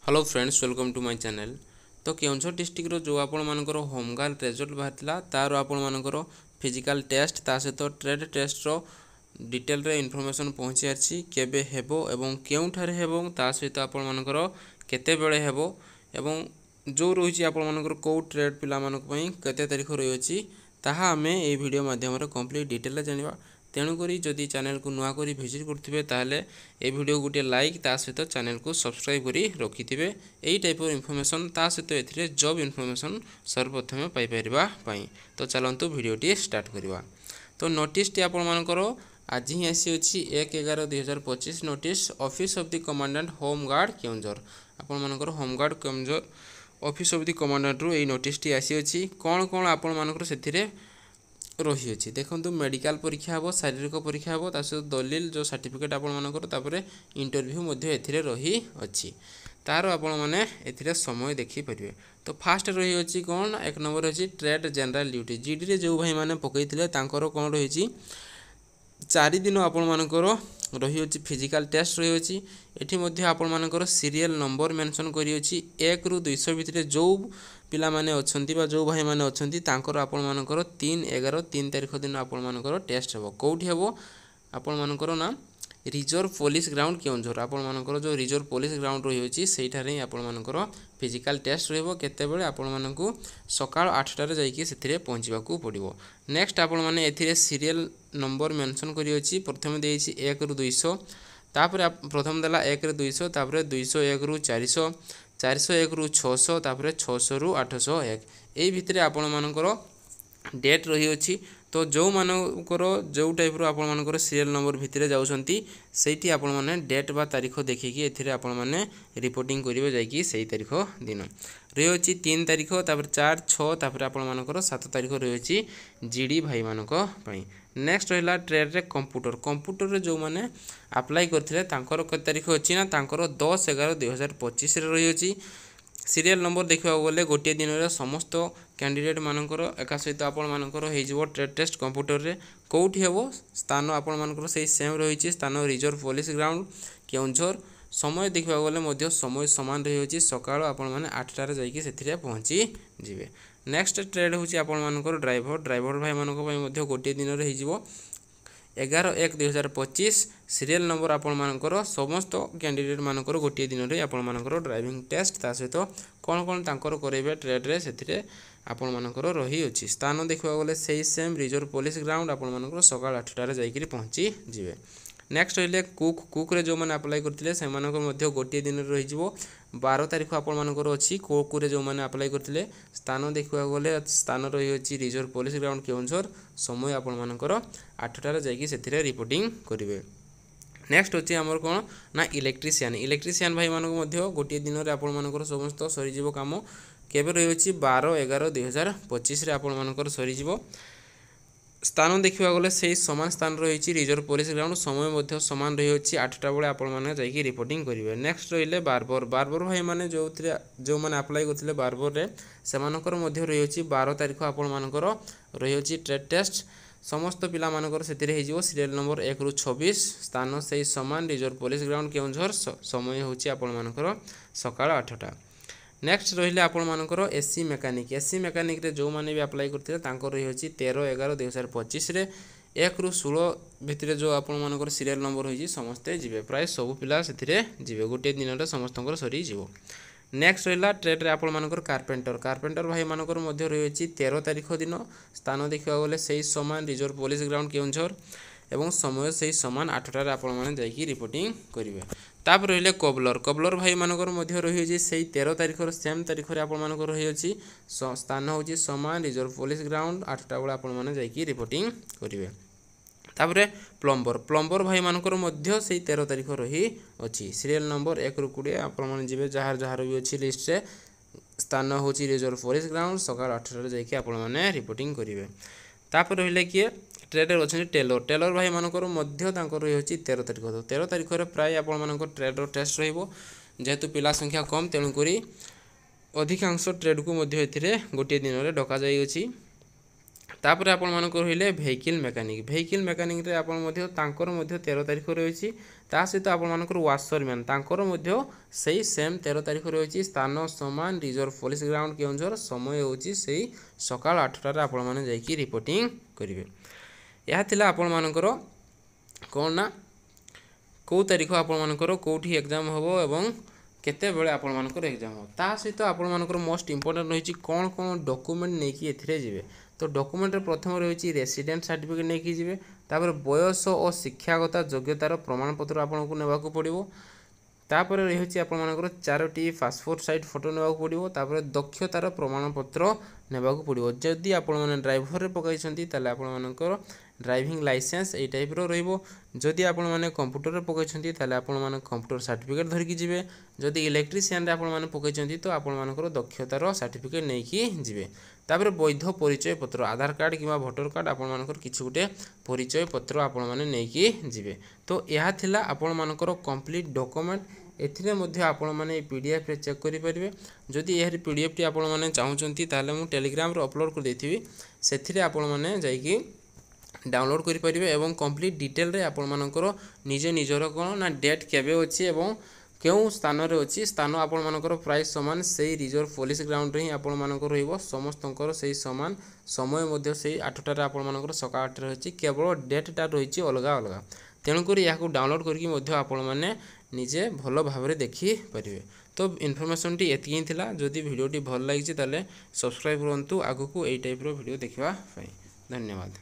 Hello friends, welcome to my channel. तो Keonjhar district जो आपण मानकर होमगार्ड रिजल्ट बाहर तार आपण मानकर फिजिकल टेस्ट ता सहित ट्रेड टेस्ट रो डिटेल रे इनफॉरमेशन पहुंची आछि केबे हेबो एवं केउठारे हेबो ता सहित आपण मानकर केते बेले हेबो एवं जो रही आपण मानकर को ट्रेड पिला मानक पई केते तारिख रही अछि ताहा हमें ए वीडियो माध्यम रे कंप्लीट डिटेल जानिबा। तेणुक जदि चैनल को नुआ करी विजिट करथिबे ताहले ए वीडियो गोटे लाइक ता सहित चैनल को सब्सक्राइब करी रखिथिबे। एई टाइप ऑफ इन्फॉर्मेशन ता सहित एथिरे जॉब इन्फॉर्मेशन सर्वप्रथम पाई परिबा पई। तो चलंतु वीडियोटी स्टार्ट करिबा। तो नोटिस टी आपण मानकर आज ही आसी अछि 1/11/2025 notice office of the commandant home guard Keonjhar. आपण मानकर home guard Keonjhar office of the commandant रो एई नोटिस टी आसी अछि। कोन कोन आपण मानकर सेथिरे रही अच्छी देखो मेडिकल परीक्षा हम शारीरिक परीक्षा हम सहित दलील जो सर्टिफिकेट आपण मानकर इंटरव्यू एथिरे रही अच्छी तार आपण मैंने एथिरे समय देखिपारे। तो फास्ट रही अच्छी कौन एक नंबर अच्छी ट्रेड जनरल ड्यूटी जीडी जो भाई मैंने पकईले कौन रही 4 दिन आपण मानकर रही अच्छी फिजिकल टेस्ट रही अच्छी एटी आपण मानकर सीरियल नंबर मेंशन करी अच्छी 1 ରୁ 200 भितर जो पिला माने अछंती बा जो भाई माने अछंती तांकर आपण मानकर 3/11/3 तारिख दिन आपण मानकर टेस्ट हेबो कोठी हेबो आपण मानकर ना रिजर्व पुलिस ग्राउंड केउंझर आपण मानकर जो रिजर्व पुलिस ग्राउंड रही अछि सेठारे आपण मानकर फिजिकल टेस्ट रहबो केते बेले आपण मानकू सकाळ 8 टा जाईकी सेथिरे पहुंचीबाकू पड़िबो। नेक्स्ट आपण माने एथिरे सीरियल नंबर मेंशन करी अछि प्रथम देइछि 1 ରୁ 200 तापर प्रथम देला 1 ରୁ 200 तापर 201 ରୁ 400 401 ରୁ 600 तापर 600 ରୁ 801 एई भितरे आपण मानकर डेट रही अछि। तो जो मानकर जो टाइप रो आपण मानकर सीरियल नंबर भितरे जाउछंती सेठी आपण माने डेट बा तारीख देखिकी एथिरे आपण माने रिपोर्टिंग करिवे जाईकी सेही तारीख दिन रही अछि 3 तारीख तापर 4 6 तापर आपण मानकर 7 तारीख रही अछि जीडी भाई मानक पई। नेक्स्ट रहिला ट्रेड रे कंप्यूटर रे जो माने अप्लाई करथिले तांकर क तारीख अछि ना तांकर 10/11/2025 रे रही अछि। सीरियल नंबर देखा गले गोटे दिन में समस्त कैंडिडेट मानकर एका सहित आपण मानकर हो ट्रेड टेस्ट कंप्यूटर रे कोठी हेबो स्थान आपण मानकर सेही सेम रही स्थान रिजर्व पुलिस ग्राउंड केउंझर। समय देखा गले मध्य समय समान रही अछि सकाळ आपण माने 8 टा रे जाईकी सेथिरे पहुंची जिवे। नेक्स्ट ट्रेड होची आपण मानकर ड्राइवर भाई मानक पई मध्य गोटे दिन रे हिजिवो 11/1/2025 सीरियल नंबर आपण मानकर समस्त कैंडिडेट मानकर गोटे दिन रे आपण मानकर ड्राइविंग टेस्ट ता सहित कोन कोन तांकर करेबे ट्रेड रे सेथिरे आपण मानकर रही अछि। स्थान देखा गले सेही सेम रिजर्व पुलिस ग्राउंड आपण मानकर सकाळ 8 टा रे जाईकी पहुंची जिवे। नेक्स्ट रहिले कुक रे जो माने अप्लाई करथिले से मानकर मध्य गोटे दिन रे रहिजिवो 12 तारिख आपण मानकर अछि कुक रे जो माने अप्लाई करथिले स्थान देखा गले स्थान रही अछि रिजर्व पुलिस ग्राउंड केउंझर। समय आपण मानकर 8 टा रे जाईकी सेथिरे रिपोर्टिंग करिवे। नेक्स्ट होची हमर कोन ना इलेक्ट्रीशियन भाई मानक मध्य गोटे दिन रे आपण मानकर समस्त सरीजिवो काम केबे रही अछि 12/11/2025 रे आपण मानकर सरीजिवो। स्थान देखा गले से समान स्थान रही रिजर्व पुलिस ग्राउंड समय मध्य समान रही अच्छी 8 टा बेले आपण माने जाईकी रिपोर्टिंग करिवे। नेक्स्ट रहिले बारबर भाई माने जो माने अप्लाई करथिले बारबर रे सेमानकर मध्य रही अछि 12 तारिख आपण मानकर रही अछि ट्रेड टेस्ट समस्त पिला मानकर सेतिरे हिजिवो सीरियल नंबर 1 ରୁ 26 स्थान से समान रिजर्व पुलिस ग्राउंड केउंझर समय होछि आपण मानकर सकाळ 8 टा। नेक्स्ट रहिले आपण मानकर एसी मेकानिक रे जो माने भी अप्लाई करथिले तांकर रही अछि 13/11/2025 रे 1 ରୁ 16 भितरे जो आपण मानकर सीरियल नंबर होइछि समस्ते जिवे प्राय सब पिला सेथिरे जिवे गोटे दिन रे समस्तंकर सरी जिवो। नेक्स्ट रहिला ट्रेड रे आपण मानकर कार्पेंटर भाई मानकर मध्य रही अछि 13 तारिख दिन स्थान देखा गले सेही समान रिजर्व पुलिस ग्राउंड केउंझर एवं समय से समान 8 टा रे आपण माने जाईकी रिपोर्टिंग करिवे। तापर रहिले कबलर भाई मानकर मध्य रही अछि सेही 13 तारिख रे सेम तारिख रे आपण मानकर रही अछि स्थान होछि समान रिजर्व पुलिस ग्राउंड 8 टा बेला आपण माने जाईकी रिपोर्टिंग करिवे। तापर प्लम्बर भाई मानकर मध्य सेही 13 तारिख रही अछि सीरियल नंबर 1 ରୁ 20 आपण माने जिवे जहार भी अछि लिस्ट रे स्थान होछि रिजर्व पुलिस ग्राउंड सकाळ 8 टा रे जाईकी आपण माने रिपोर्टिंग करिवे। तापर रहिले कि ट्रेड रे अछि टेलर भाई मानकर मध्य तांकर रही अछि 13 तारिख रे प्राय आपण मानकर ट्रेड रो टेस्ट रहइबो जेहेतु पिला संख्या कम तेणु करी अधिकांश ट्रेड को मध्य एथिरे गोटे दिन रे डका जाई अछि। तापर आपण मानकर रहिले भेहिकल मेकानिक रे आपण मध्य तांकर मध्य 13 तारिख रही ता सहित आपण मानकर वाशरमैन तांकर मध्य सही सेम 13 तारिख रही स्थान समान रिजर्व पुलिस ग्राउंड केउंझर समय होची सही सकाळ 8टा रे आपण माने जाई की रिपोर्टिंग करिवे। यह थिला आपण मानकर कोन ना को तारिख आपण मानकर कोठी एग्जाम होबो एवं केते बेले आपण मानकर एग्जाम हो ता सहित आपण मानकर मोस्ट इंपोर्टेंट रही कौन कौन डॉक्यूमेंट नहीं कि एथिरे जिवे। तो डॉक्यूमेंट रे प्रथम रही रेसिडेंट सर्टिफिकेट नहीं कि जिवे तापर बयस और शिक्षागत योग्यतार प्रमाणपत्र आपको नेबाकू पड़िबो तापर रही आपण मानकर 4टी पासपोर्ट साइज फोटो नेबाकू पड़िबो तापर दक्षतार प्रमाणपत्र नेबाकू पड़िबो। जदि आपण माने ड्राइवर रे पकाइछंती ताले आपण मानकर ड्राइविंग लाइसेंस ए टाइप रो रहिबो। जदि आपण माने कंप्यूटर रे पकाइछंती ताले आपण माने कंप्यूटर सर्टिफिकेट धरिकी जिवे। जदि इलेक्ट्रिशियन रे आपण माने पकाइछंती तो आपण मानकर दक्षतार सर्टिफिकेट नै कि जिवे। तापर वैध परिचय पत्र आधार कार्ड किंवा वोटर कार्ड आपण मानकर किछि गुटे परिचय पत्र आपण माने नै कि जिवे। तो यह थिला आपण मानकर कंप्लीट डॉक्यूमेंट एथिरे मध्ये आपण माने पीडीएफ रे चेक करि परिबे। जदि एहर पीडीएफ टी आपण माने चाहुचंती ताले मु टेलीग्राम रे अपलोड कर देथिबी सेथिरे आपण माने जाई कि डाउनलोड करि परिबे एवं कंप्लीट डिटेल रे आपण मानकर निजे निजर कोन ना डेट केबे अछि एवं केउ स्थान रे अछि स्थान आपण मानकर प्राइस समान सेही रिजर्व पुलिस ग्राउंड रे ही आपण मानकर रहइबो समस्तंकर सेही समान समय मध्ये सेही 8टा रे आपण मानकर सका 8 रे अछि केवल डेट टा रहिछि अलगा अलगा तेणु करी याकू डाउनलोड करके मध्ये आपण माने निजे भलो भाबरे देखि परिबे। तो इन्फॉर्मेशन टी एतिकी थिला जदि वीडियो टी भल लागिछि ताले सब्सक्राइब करंतु आगु को एई टाइप रो वीडियो देखिबा पई। धन्यवाद।